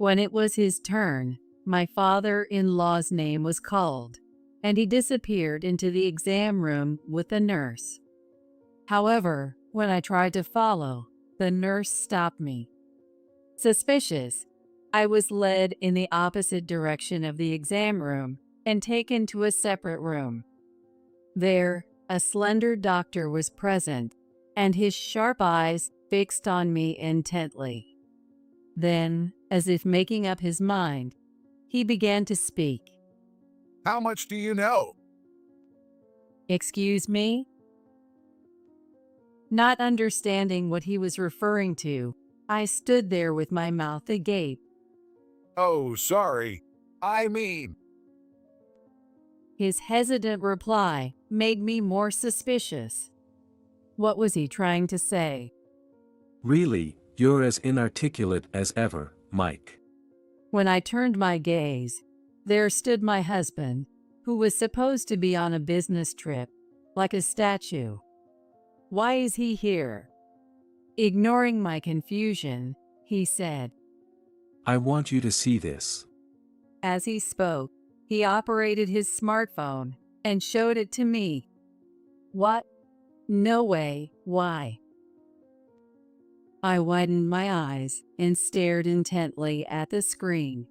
When it was his turn, my father-in-law's name was called, and he disappeared into the exam room with the nurse. However, when I tried to follow, the nurse stopped me. Suspicious, I was led in the opposite direction of the exam room and taken to a separate room. There, a slender doctor was present, and his sharp eyes fixed on me intently. Then, as if making up his mind, he began to speak. How much do you know? Excuse me? Not understanding what he was referring to, I stood there with my mouth agape. Oh, sorry. I mean, His hesitant reply made me more suspicious. What was he trying to say? Really, you're as inarticulate as ever, Mike. When I turned my gaze, there stood my husband, who was supposed to be on a business trip, like a statue. Why is he here? Ignoring my confusion, he said. I want you to see this. As he spoke, he operated his smartphone and showed it to me. What? No way, why? I widened my eyes and stared intently at the screen.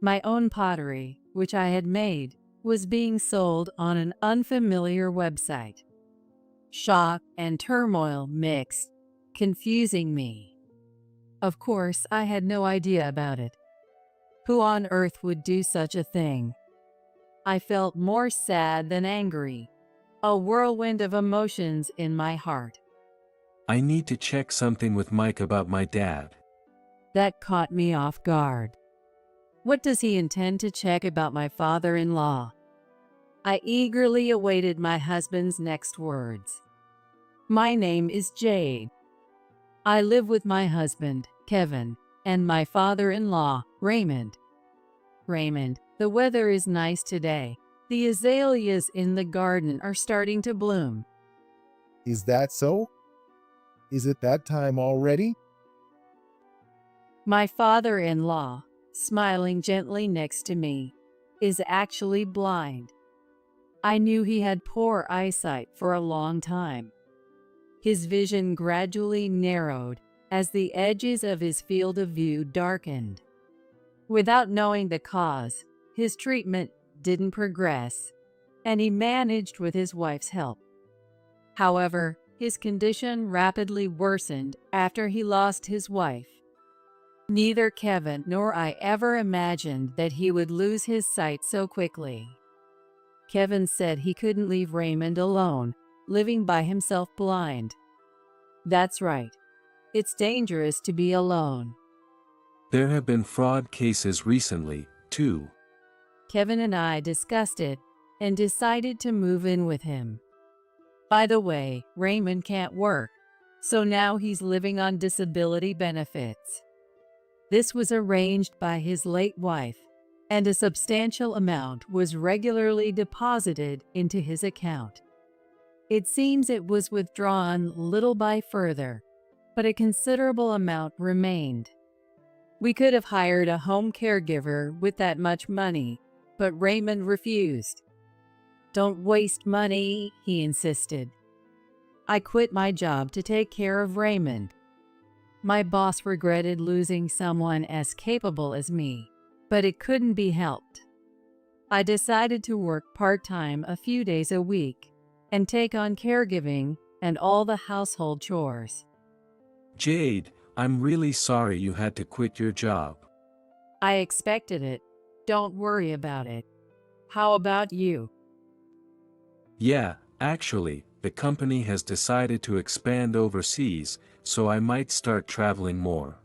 My own pottery, which I had made, was being sold on an unfamiliar website. Shock and turmoil mixed, confusing me. Of course, I had no idea about it. Who on earth would do such a thing? I felt more sad than angry, a whirlwind of emotions in my heart. I need to check something with Mike about my dad. That caught me off guard. What does he intend to check about my father-in-law? I eagerly awaited my husband's next words. My name is Jade. I live with my husband, Kevin, and my father-in-law, Raymond. Raymond, the weather is nice today. The azaleas in the garden are starting to bloom. Is that so? Is it that time already? My father-in-law, smiling gently next to me, is actually blind. I knew he had poor eyesight for a long time. His vision gradually narrowed as the edges of his field of view darkened. Without knowing the cause, his treatment didn't progress, and he managed with his wife's help. However, his condition rapidly worsened after he lost his wife. Neither Kevin nor I ever imagined that he would lose his sight so quickly. Kevin said he couldn't leave Raymond alone, living by himself blind. That's right. It's dangerous to be alone. There have been fraud cases recently, too. Kevin and I discussed it and decided to move in with him. By the way, Raymond can't work, so now he's living on disability benefits. This was arranged by his late wife, and a substantial amount was regularly deposited into his account. It seems it was withdrawn little by further, but a considerable amount remained. We could have hired a home caregiver with that much money, but Raymond refused. Don't waste money, he insisted. I quit my job to take care of Raymond. My boss regretted losing someone as capable as me, but it couldn't be helped. I decided to work part-time a few days a week and take on caregiving and all the household chores. Jade, I'm really sorry you had to quit your job. I expected it. Don't worry about it. How about you? Yeah, actually, the company has decided to expand overseas, so I might start traveling more.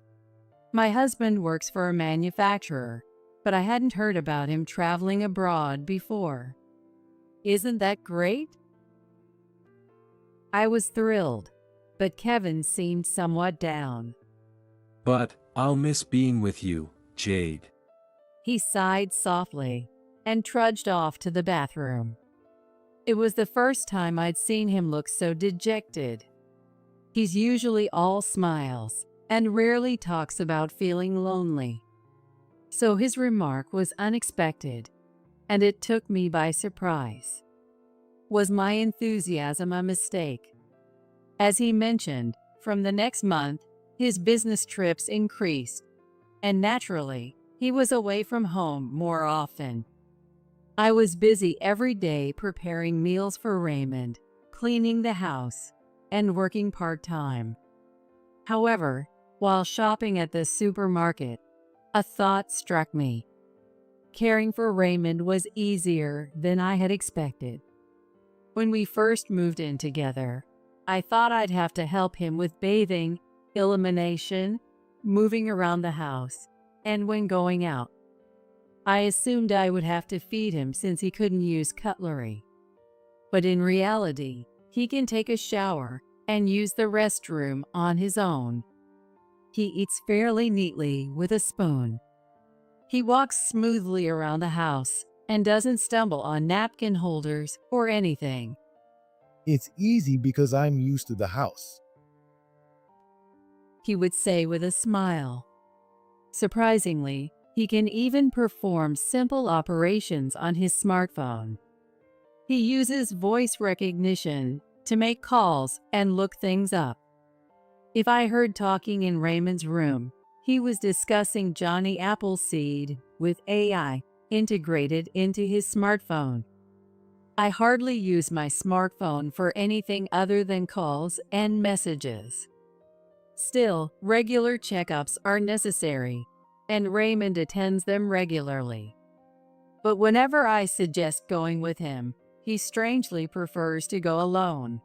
My husband works for a manufacturer, but I hadn't heard about him traveling abroad before. Isn't that great? I was thrilled, but Kevin seemed somewhat down. But, I'll miss being with you, Jade. He sighed softly and trudged off to the bathroom. It was the first time I'd seen him look so dejected. He's usually all smiles and rarely talks about feeling lonely. so his remark was unexpected, and it took me by surprise. Was my enthusiasm a mistake? As he mentioned, from the next month, his business trips increased, and naturally, he was away from home more often. I was busy every day preparing meals for Raymond, cleaning the house, and working part-time. However, while shopping at the supermarket, a thought struck me. Caring for Raymond was easier than I had expected. When we first moved in together, I thought I'd have to help him with bathing, elimination, moving around the house, and when going out. I assumed I would have to feed him since he couldn't use cutlery. But in reality, he can take a shower and use the restroom on his own. He eats fairly neatly with a spoon. He walks smoothly around the house and doesn't stumble on napkin holders or anything. It's easy because I'm used to the house. He would say with a smile. Surprisingly, he can even perform simple operations on his smartphone. He uses voice recognition to make calls and look things up. If I heard talking in Raymond's room, he was discussing Johnny Appleseed with AI integrated into his smartphone. I hardly use my smartphone for anything other than calls and messages. Still, regular checkups are necessary, and Raymond attends them regularly. But whenever I suggest going with him, he strangely prefers to go alone.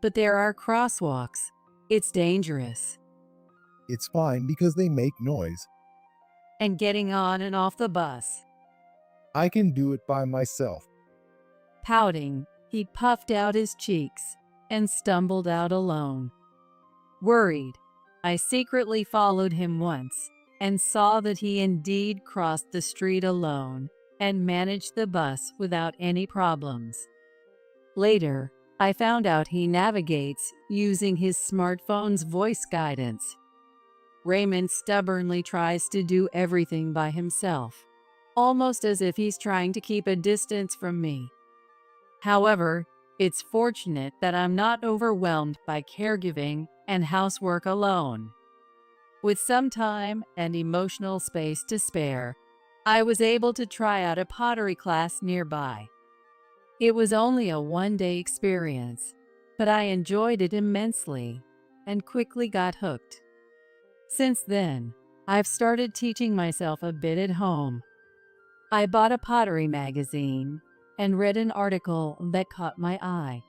But there are crosswalks. It's dangerous. It's fine because they make noise. And getting on and off the bus. I can do it by myself. Pouting, he puffed out his cheeks and stumbled out alone. Worried, I secretly followed him once and saw that he indeed crossed the street alone and managed the bus without any problems. Later, I found out he navigates using his smartphone's voice guidance. Raymond stubbornly tries to do everything by himself, almost as if he's trying to keep a distance from me. However, it's fortunate that I'm not overwhelmed by caregiving and housework alone. With some time and emotional space to spare, I was able to try out a pottery class nearby. It was only a one-day experience, but I enjoyed it immensely and quickly got hooked. Since then, I've started teaching myself a bit at home. I bought a pottery magazine and read an article that caught my eye.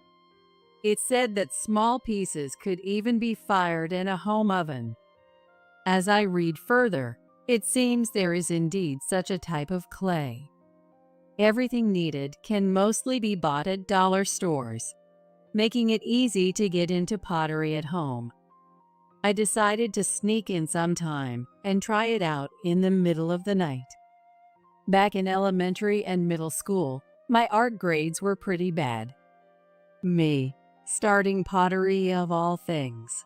It said that small pieces could even be fired in a home oven. As I read further, it seems there is indeed such a type of clay. Everything needed can mostly be bought at dollar stores, making it easy to get into pottery at home. I decided to sneak in sometime and try it out in the middle of the night. Back in elementary and middle school, my art grades were pretty bad. Me, starting pottery of all things.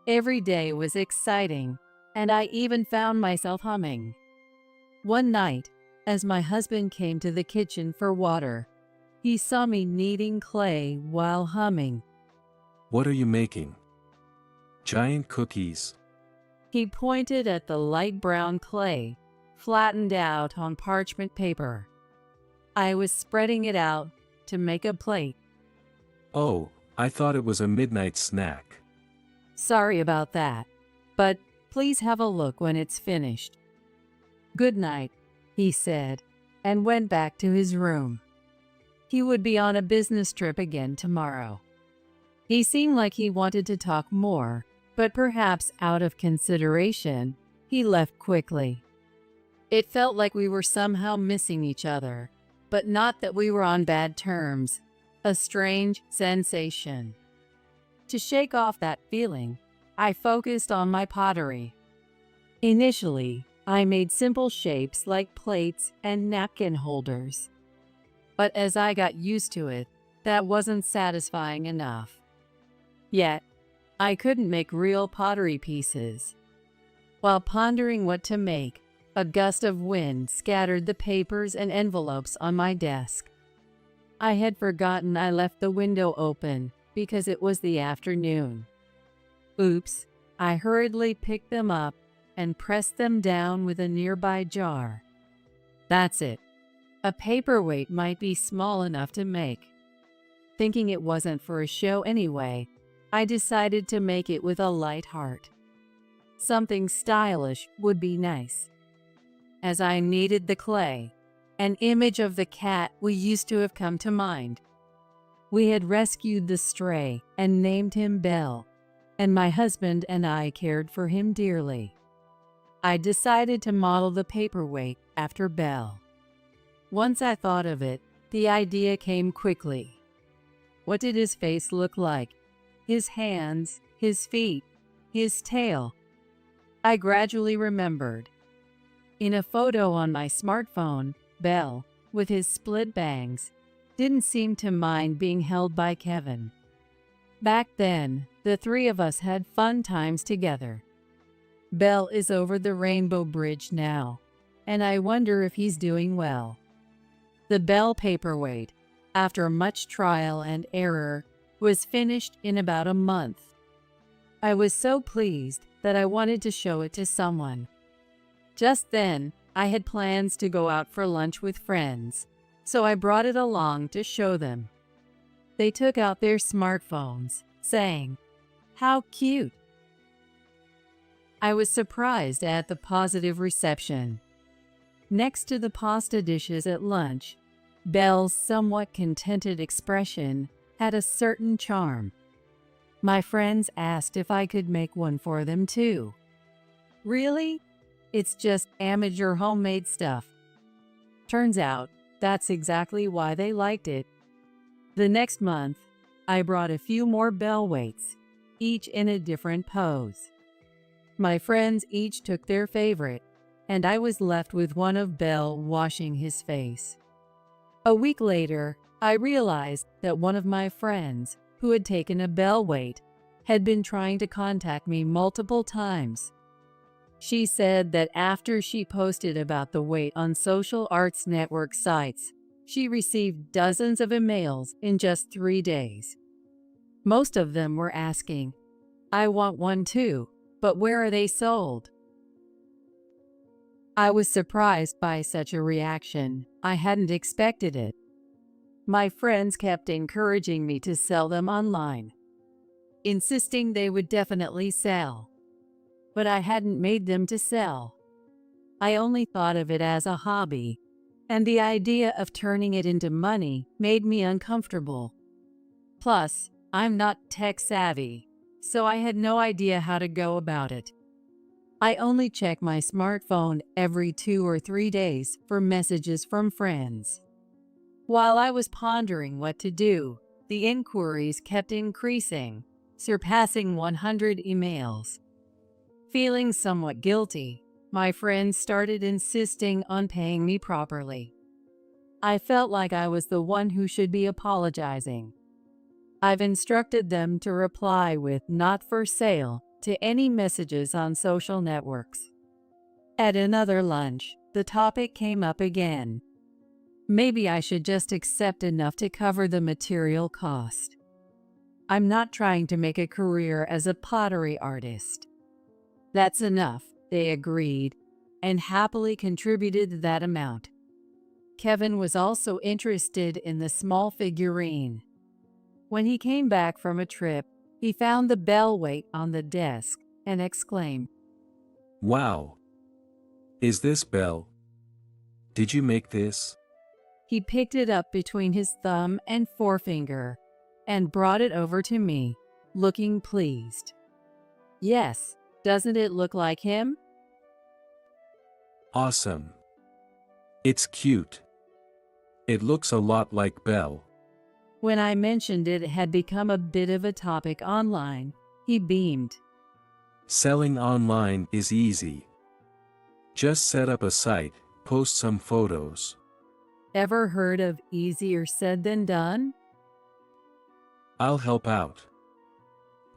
Every day was exciting, and I even found myself humming. One night, as my husband came to the kitchen for water, he saw me kneading clay while humming. What are you making? Giant cookies. He pointed at the light brown clay, flattened out on parchment paper. I was spreading it out to make a plate. Oh, I thought it was a midnight snack. Sorry about that, but please have a look when it's finished. Good night, he said, and went back to his room. He would be on a business trip again tomorrow. He seemed like he wanted to talk more, but perhaps out of consideration, he left quickly. It felt like we were somehow missing each other, but not that we were on bad terms. A strange sensation. To shake off that feeling, I focused on my pottery. Initially, I made simple shapes like plates and napkin holders. But as I got used to it, that wasn't satisfying enough. Yet, I couldn't make real pottery pieces. While pondering what to make, A gust of wind scattered the papers and envelopes on my desk. I had forgotten I left the window open because it was the afternoon. Oops, I hurriedly picked them up and pressed them down with a nearby jar. That's it. A paperweight might be small enough to make. Thinking it wasn't for a show anyway, I decided to make it with a light heart. Something stylish would be nice. As I kneaded the clay, an image of the cat we used to have come to mind. We had rescued the stray and named him Belle, and my husband and I cared for him dearly. I decided to model the paperweight after Belle. Once I thought of it, the idea came quickly. What did his face look like? His hands, his feet, his tail. I gradually remembered. In a photo on my smartphone, Belle, with his split bangs, didn't seem to mind being held by Kevin. Back then, the three of us had fun times together. Belle is over the Rainbow Bridge now, and I wonder if he's doing well. The Belle paperweight, after much trial and error, was finished in about a month. I was so pleased that I wanted to show it to someone. Just then, I had plans to go out for lunch with friends, so I brought it along to show them. They took out their smartphones, saying, "How cute!" I was surprised at the positive reception. Next to the pasta dishes at lunch, Belle's somewhat contented expression had a certain charm. My friends asked if I could make one for them too. Really? It's just amateur homemade stuff. Turns out, that's exactly why they liked it. The next month, I brought a few more Belle weights, each in a different pose. My friends each took their favorite, and I was left with one of Belle washing his face. A week later, I realized that one of my friends, who had taken a Belle weight, had been trying to contact me multiple times. She said that after she posted about the weight on social arts network sites, she received dozens of emails in just 3 days. Most of them were asking, "I want one too, but where are they sold?" I was surprised by such a reaction. I hadn't expected it. My friends kept encouraging me to sell them online, insisting they would definitely sell. But I hadn't made them to sell. I only thought of it as a hobby, and the idea of turning it into money made me uncomfortable. Plus, I'm not tech savvy, so I had no idea how to go about it. I only check my smartphone every 2 or 3 days for messages from friends. While I was pondering what to do, the inquiries kept increasing, surpassing 100 emails. Feeling somewhat guilty, my friends started insisting on paying me properly. I felt like I was the one who should be apologizing. I've instructed them to reply with "not for sale" to any messages on social networks. At another lunch, the topic came up again. Maybe I should just accept enough to cover the material cost. I'm not trying to make a career as a pottery artist. That's enough, they agreed, and happily contributed that amount. Kevin was also interested in the small figurine. When he came back from a trip, he found the Belle weight on the desk and exclaimed, Wow! Is this Belle? Did you make this? He picked it up between his thumb and forefinger and brought it over to me, looking pleased. Yes, doesn't it look like him? Awesome! It's cute. It looks a lot like Belle. When I mentioned it had become a bit of a topic online, he beamed. Selling online is easy. Just set up a site, post some photos. Ever heard of easier said than done? I'll help out.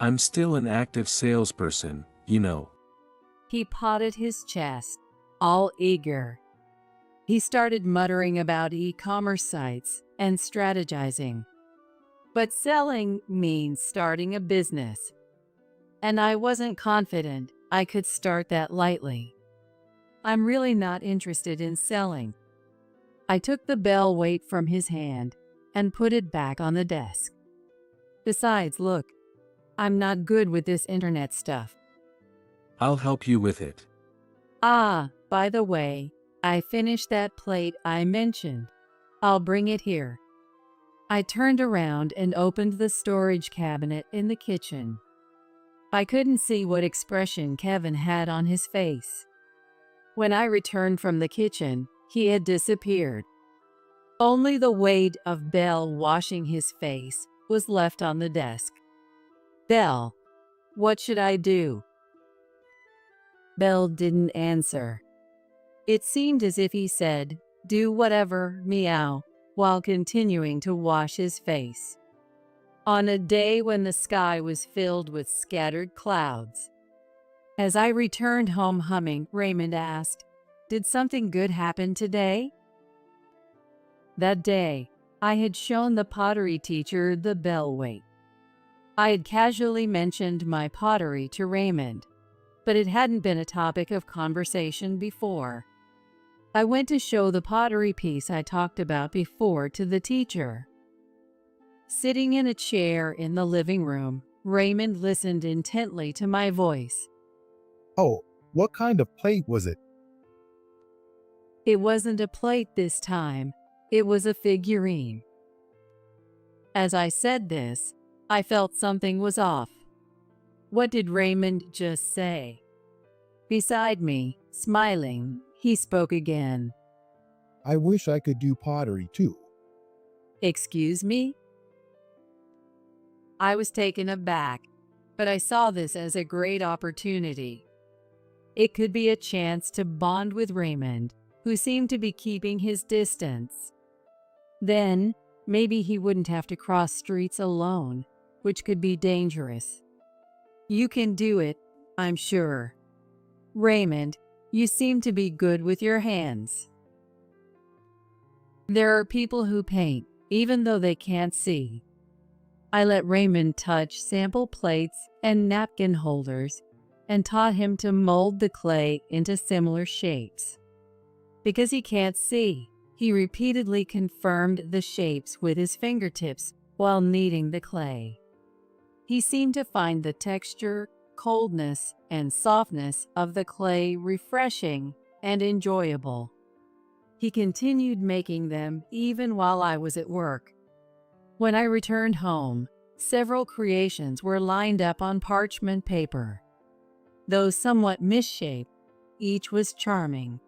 I'm still an active salesperson, you know. He patted his chest. all eager. He started muttering about e-commerce sites and strategizing. But selling means starting a business. And I wasn't confident I could start that lightly. I'm really not interested in selling. I took the bell weight from his hand and put it back on the desk. Besides, look, I'm not good with this internet stuff. I'll help you with it. Ah, by the way, I finished that plate I mentioned. I'll bring it here. I turned around and opened the storage cabinet in the kitchen. I couldn't see what expression Kevin had on his face. When I returned from the kitchen, he had disappeared. Only the weight of Belle washing his face was left on the desk. Belle, what should I do? Belle didn't answer. It seemed as if he said, do whatever, meow, while continuing to wash his face. On a day when the sky was filled with scattered clouds. As I returned home humming, Raymond asked, did something good happen today? That day, I had shown the pottery teacher the bell weight. I had casually mentioned my pottery to Raymond, but it hadn't been a topic of conversation before. I went to show the pottery piece I talked about before to the teacher. Sitting in a chair in the living room, Raymond listened intently to my voice. Oh, what kind of plate was it? It wasn't a plate this time, it was a figurine. As I said this, I felt something was off. What did Raymond just say? Beside me, smiling, he spoke again. I wish I could do pottery too. Excuse me? I was taken aback, but I saw this as a great opportunity. It could be a chance to bond with Raymond, who seemed to be keeping his distance. Then, maybe he wouldn't have to cross streets alone, which could be dangerous. You can do it, I'm sure. Raymond, you seem to be good with your hands. There are people who paint, even though they can't see. I let Raymond touch sample plates and napkin holders and taught him to mold the clay into similar shapes. Because he can't see, he repeatedly confirmed the shapes with his fingertips while kneading the clay. He seemed to find the texture, coldness, and softness of the clay refreshing and enjoyable. He continued making them even while I was at work. When I returned home, several creations were lined up on parchment paper. Though somewhat misshaped, each was charming.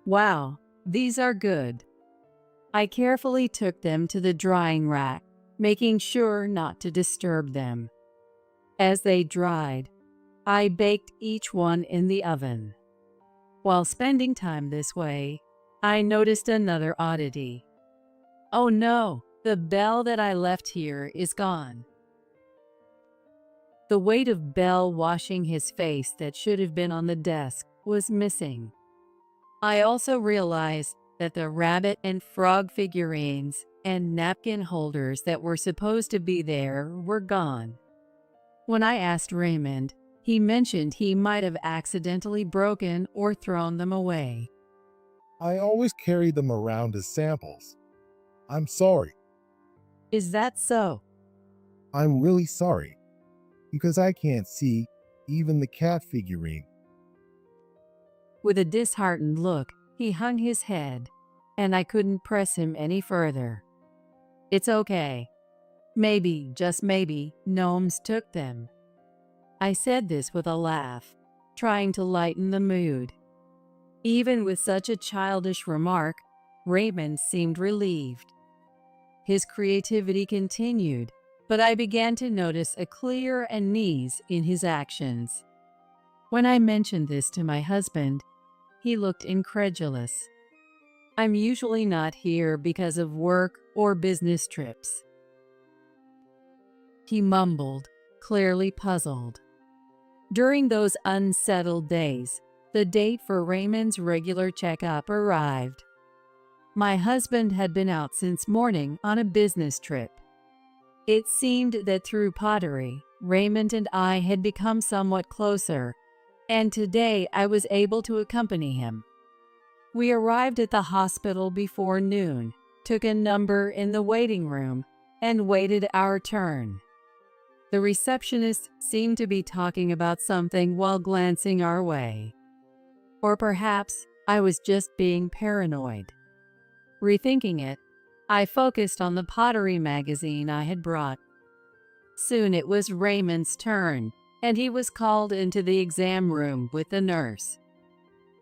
Wow, these are good. I carefully took them to the drying rack, making sure not to disturb them. As they dried, I baked each one in the oven. While spending time this way, I noticed another oddity. Oh no, the bell that I left here is gone. The weight of Belle washing his face that should have been on the desk was missing. I also realized that the rabbit and frog figurines and napkin holders that were supposed to be there were gone. When I asked Raymond, he mentioned he might have accidentally broken or thrown them away. I always carry them around as samples. I'm sorry. Is that so? I'm really sorry. Because I can't see even the cat figurine. With a disheartened look, he hung his head, and I couldn't press him any further. It's okay. Maybe, just maybe, gnomes took them. I said this with a laugh, trying to lighten the mood. Even with such a childish remark, Raymond seemed relieved. His creativity continued, but I began to notice a clear unease in his actions. When I mentioned this to my husband, he looked incredulous. I'm usually not here because of work or business trips. He mumbled, clearly puzzled. During those unsettled days, the date for Raymond's regular checkup arrived. My husband had been out since morning on a business trip. It seemed that through pottery, Raymond and I had become somewhat closer, and today I was able to accompany him. We arrived at the hospital before noon, took a number in the waiting room, and waited our turn. The receptionist seemed to be talking about something while glancing our way. Or perhaps I was just being paranoid. Rethinking it, I focused on the pottery magazine I had brought. Soon it was Raymond's turn, and he was called into the exam room with the nurse.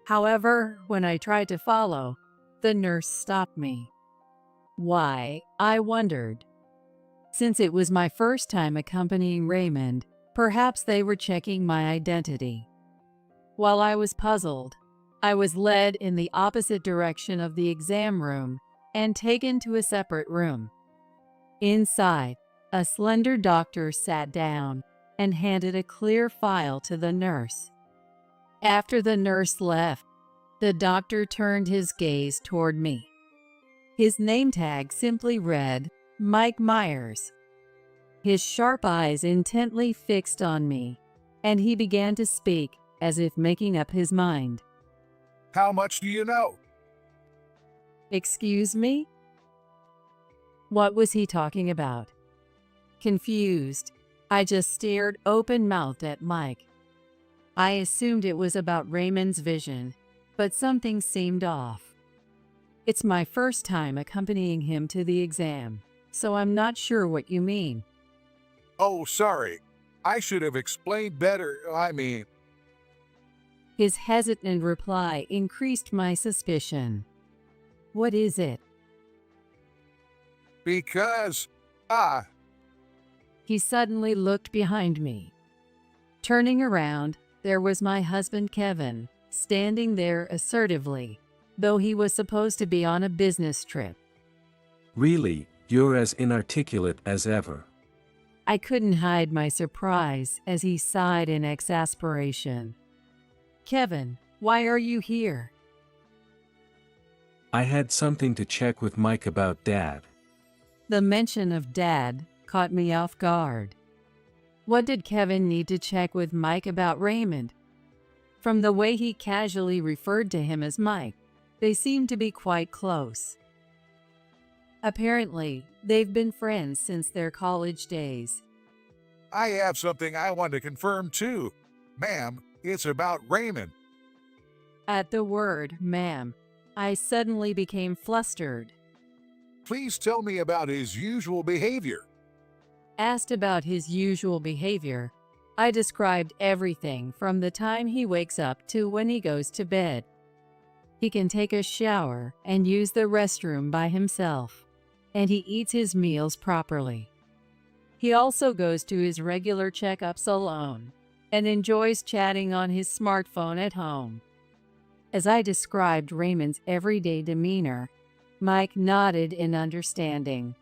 However, when I tried to follow, the nurse stopped me. Why, I wondered. Since it was my first time accompanying Raymond, perhaps they were checking my identity. While I was puzzled, I was led in the opposite direction of the exam room and taken to a separate room. Inside, a slender doctor sat down and handed a clear file to the nurse. After the nurse left, the doctor turned his gaze toward me. His name tag simply read, Mike Myers. His sharp eyes intently fixed on me, and he began to speak as if making up his mind. How much do you know? Excuse me? What was he talking about? Confused, I just stared open-mouthed at Mike. I assumed it was about Raymond's vision, but something seemed off. It's my first time accompanying him to the exam, so I'm not sure what you mean. Oh, sorry. I should have explained better. His hesitant reply increased my suspicion. What is it? Because, He suddenly looked behind me. Turning around, there was my husband Kevin, standing there assertively, though he was supposed to be on a business trip. Really, you're as inarticulate as ever. I couldn't hide my surprise as he sighed in exasperation. Kevin, why are you here? I had something to check with Mike about Dad. The mention of Dad caught me off guard. What did Kevin need to check with Mike about Raymond? From the way he casually referred to him as Mike, they seemed to be quite close. Apparently, they've been friends since their college days. I have something I want to confirm too. Ma'am, it's about Raymond. At the word, ma'am, I suddenly became flustered. Please tell me about his usual behavior. Asked about his usual behavior, I described everything from the time he wakes up to when he goes to bed. He can take a shower and use the restroom by himself, and he eats his meals properly. He also goes to his regular checkups alone and enjoys chatting on his smartphone at home. As I described Raymond's everyday demeanor, Mike nodded in understanding.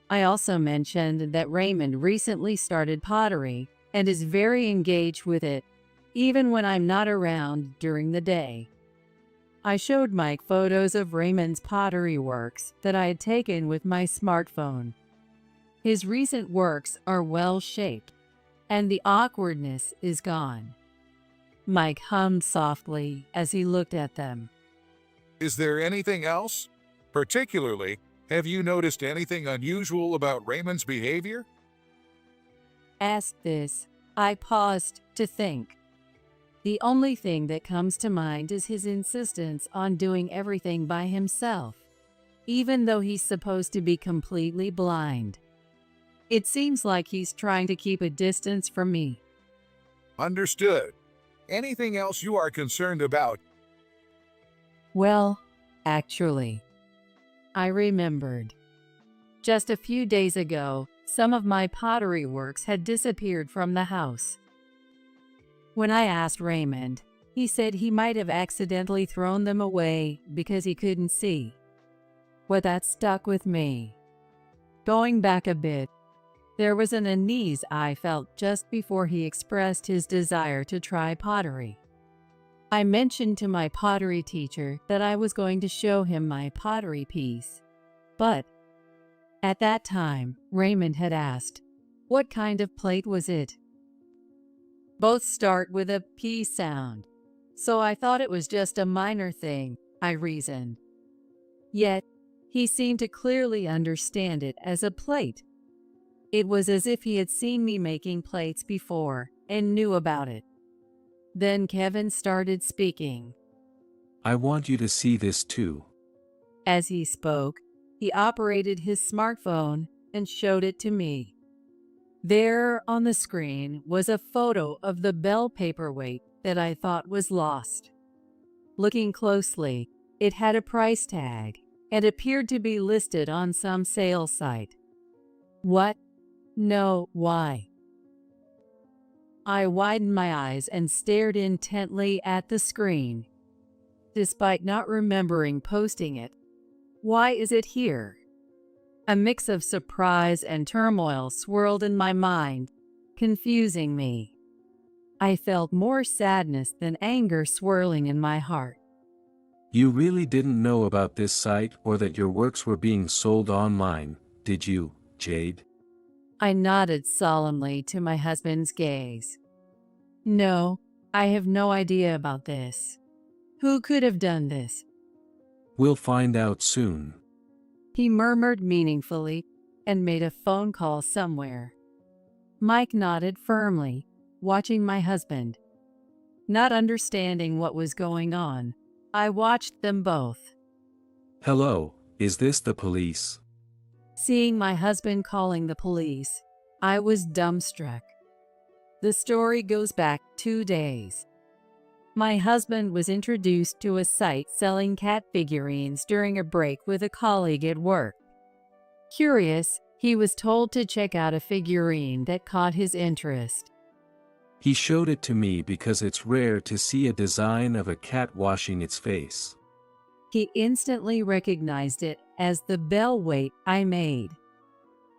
I also mentioned that Raymond recently started pottery and is very engaged with it, even when I'm not around during the day. I showed Mike photos of Raymond's pottery works that I had taken with my smartphone. His recent works are well-shaped, and the awkwardness is gone. Mike hummed softly as he looked at them. Is there anything else? Particularly, have you noticed anything unusual about Raymond's behavior? Asked this, I paused to think. The only thing that comes to mind is his insistence on doing everything by himself, even though he's supposed to be completely blind. It seems like he's trying to keep a distance from me. Understood. Anything else you are concerned about? Well, actually, I remembered. Just a few days ago, some of my pottery works had disappeared from the house. When I asked Raymond, he said he might have accidentally thrown them away because he couldn't see. Well, that stuck with me. Going back a bit, there was an unease I felt just before he expressed his desire to try pottery. I mentioned to my pottery teacher that I was going to show him my pottery piece. But at that time, Raymond had asked, "What kind of plate was it?" Both start with a P sound, so I thought it was just a minor thing, I reasoned. Yet, he seemed to clearly understand it as a plate. It was as if he had seen me making plates before and knew about it. Then Kevin started speaking. I want you to see this too. As he spoke, he operated his smartphone and showed it to me. There on the screen was a photo of the Bell paperweight that I thought was lost. Looking closely, it had a price tag and appeared to be listed on some sales site. What? No, why? I widened my eyes and stared intently at the screen. Despite not remembering posting it, why is it here? A mix of surprise and turmoil swirled in my mind, confusing me. I felt more sadness than anger swirling in my heart. You really didn't know about this site or that your works were being sold online, did you, Jade? I nodded solemnly to my husband's gaze. No, I have no idea about this. Who could have done this? We'll find out soon. He murmured meaningfully and made a phone call somewhere. Mike nodded firmly, watching my husband. Not understanding what was going on, I watched them both. Hello, is this the police? Seeing my husband calling the police, I was dumbstruck. The story goes back 2 days. My husband was introduced to a site selling cat figurines during a break with a colleague at work. Curious, he was told to check out a figurine that caught his interest. He showed it to me because it's rare to see a design of a cat washing its face. He instantly recognized it as the Bell weight I made.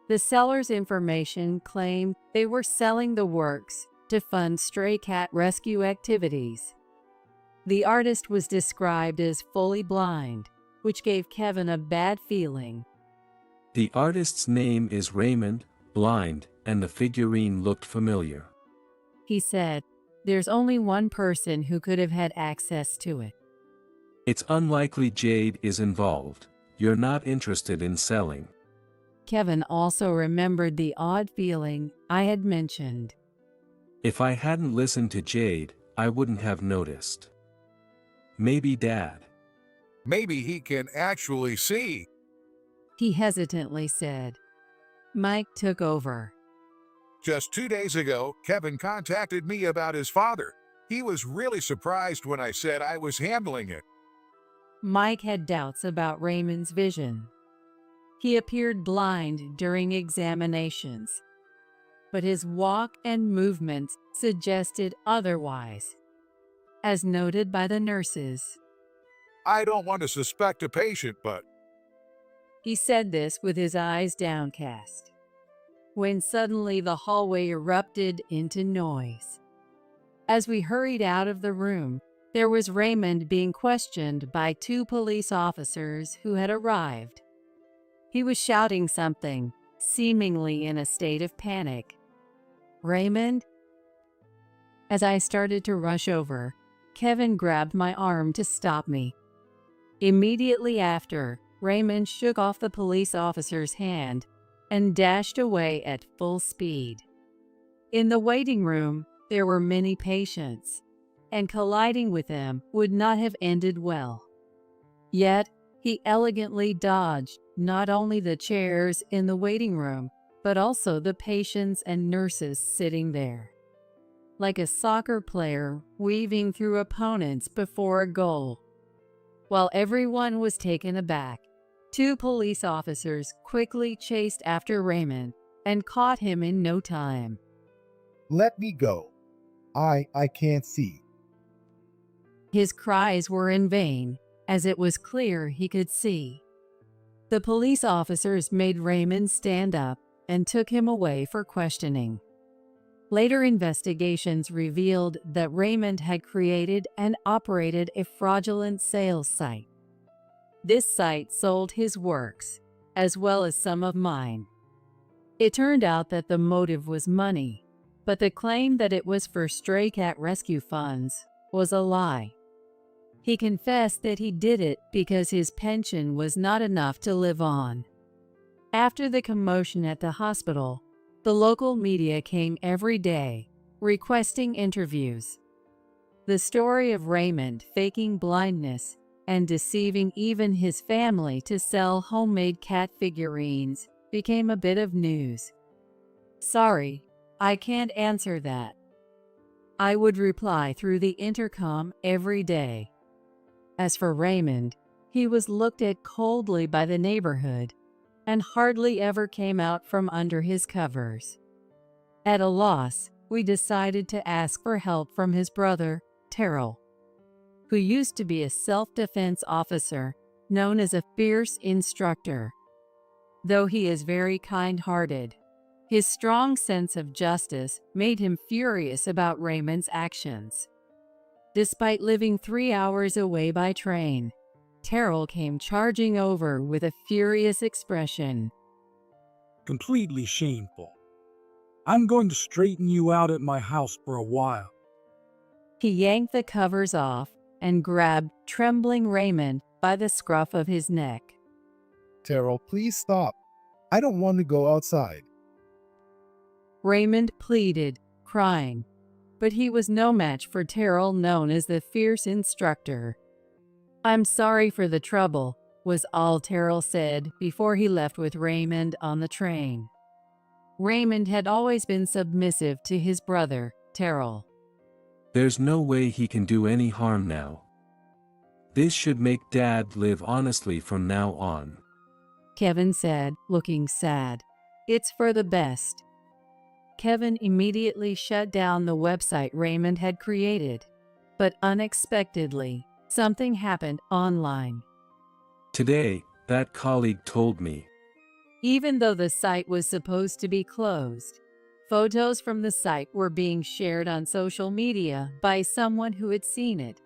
The seller's information claimed they were selling the works to fund stray cat rescue activities. The artist was described as fully blind, which gave Kevin a bad feeling. The artist's name is Raymond, blind, and the figurine looked familiar. He said, "There's only one person who could have had access to it." It's unlikely Jade is involved. You're not interested in selling. Kevin also remembered the odd feeling I had mentioned. If I hadn't listened to Jade, I wouldn't have noticed. Maybe Dad. Maybe he can actually see. He hesitantly said. Mike took over. Just 2 days ago, Kevin contacted me about his father. He was really surprised when I said I was handling it. Mike had doubts about Raymond's vision. He appeared blind during examinations, but his walk and movements suggested otherwise, as noted by the nurses. I don't want to suspect a patient, but He said this with his eyes downcast, when suddenly the hallway erupted into noise. As we hurried out of the room, there was Raymond being questioned by 2 police officers who had arrived. He was shouting something, seemingly in a state of panic. "Raymond?" As I started to rush over, Kevin grabbed my arm to stop me. Immediately after, Raymond shook off the police officer's hand and dashed away at full speed. In the waiting room, there were many patients, and colliding with them would not have ended well. Yet, he elegantly dodged not only the chairs in the waiting room, but also the patients and nurses sitting there. Like a soccer player weaving through opponents before a goal. While everyone was taken aback, 2 police officers quickly chased after Raymond and caught him in no time. Let me go. I can't see. His cries were in vain, as it was clear he could see. The police officers made Raymond stand up and took him away for questioning. Later investigations revealed that Raymond had created and operated a fraudulent sales site. This site sold his works, as well as some of mine. It turned out that the motive was money, but the claim that it was for stray cat rescue funds was a lie. He confessed that he did it because his pension was not enough to live on. After the commotion at the hospital, the local media came every day, requesting interviews. The story of Raymond faking blindness and deceiving even his family to sell homemade cat figurines became a bit of news. "Sorry, I can't answer that," I would reply through the intercom every day. As for Raymond, he was looked at coldly by the neighborhood and hardly ever came out from under his covers. At a loss, we decided to ask for help from his brother, Terrell, who used to be a self-defense officer known as a fierce instructor. Though he is very kind-hearted, his strong sense of justice made him furious about Raymond's actions. Despite living 3 hours away by train, Terrell came charging over with a furious expression. Completely shameful. I'm going to straighten you out at my house for a while. He yanked the covers off and grabbed trembling Raymond by the scruff of his neck. Terrell, please stop. I don't want to go outside. Raymond pleaded, crying, but he was no match for Terrell, known as the fierce instructor. "I'm sorry for the trouble," was all Terrell said before he left with Raymond on the train. Raymond had always been submissive to his brother, Terrell. There's no way he can do any harm now. This should make Dad live honestly from now on, Kevin said, looking sad. "It's for the best." Kevin immediately shut down the website Raymond had created, but unexpectedly, something happened online. Today, that colleague told me. Even though the site was supposed to be closed, photos from the site were being shared on social media by someone who had seen it.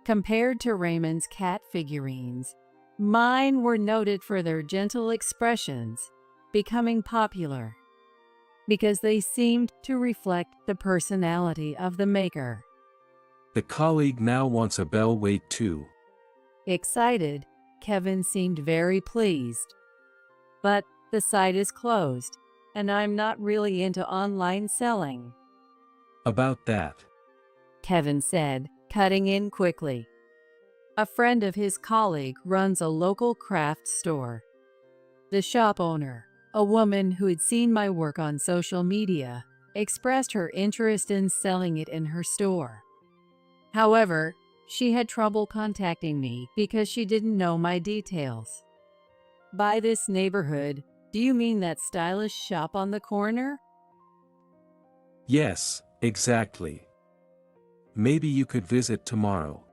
Compared to Raymond's cat figurines, mine were noted for their gentle expressions, becoming popular because they seemed to reflect the personality of the maker. The colleague now wants a bell weight too. Excited, Kevin seemed very pleased. "But the site is closed, and I'm not really into online selling," About that. Kevin said, cutting in quickly. A friend of his colleague runs a local craft store. The shop owner, a woman who had seen my work on social media, expressed her interest in selling it in her store. However, she had trouble contacting me because she didn't know my details. "By this neighborhood, do you mean that stylish shop on the corner?" Yes, exactly. Maybe you could visit tomorrow.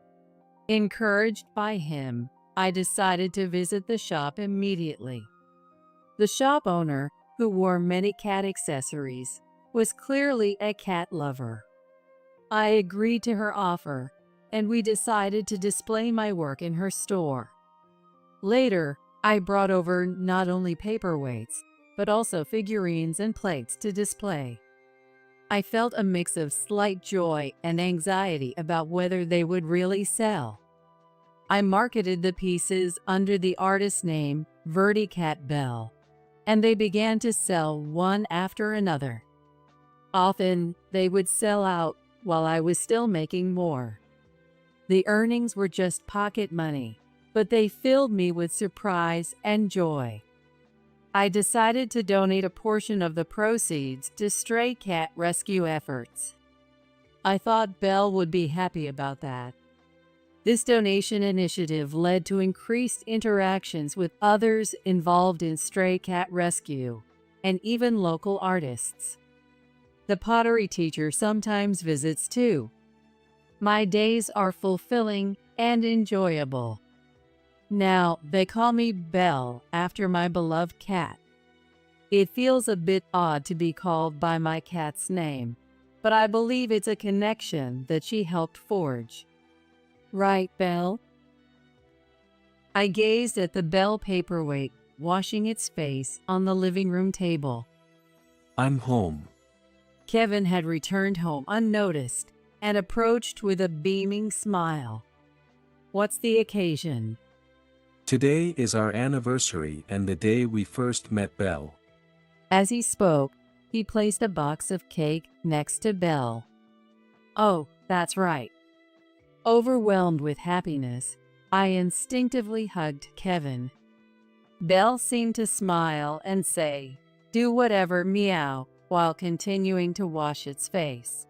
Encouraged by him, I decided to visit the shop immediately. The shop owner, who wore many cat accessories, was clearly a cat lover. I agreed to her offer, and we decided to display my work in her store. Later, I brought over not only paperweights, but also figurines and plates to display. I felt a mix of slight joy and anxiety about whether they would really sell. I marketed the pieces under the artist's name, Verticat Bell, and they began to sell one after another. Often, they would sell out while I was still making more. The earnings were just pocket money, but they filled me with surprise and joy. I decided to donate a portion of the proceeds to stray cat rescue efforts. I thought Belle would be happy about that. This donation initiative led to increased interactions with others involved in stray cat rescue, and even local artists. The pottery teacher sometimes visits too. My days are fulfilling and enjoyable. Now they call me Belle after my beloved cat. It feels a bit odd to be called by my cat's name, but I believe it's a connection that she helped forge. Right, Belle? I gazed at the Belle paperweight, washing its face on the living room table. I'm home. Kevin had returned home unnoticed and approached with a beaming smile. What's the occasion? Today is our anniversary and the day we first met Belle. As he spoke, he placed a box of cake next to Belle. Oh, that's right. Overwhelmed with happiness, I instinctively hugged Kevin. Belle seemed to smile and say, "Do whatever, meow," while continuing to wash its face.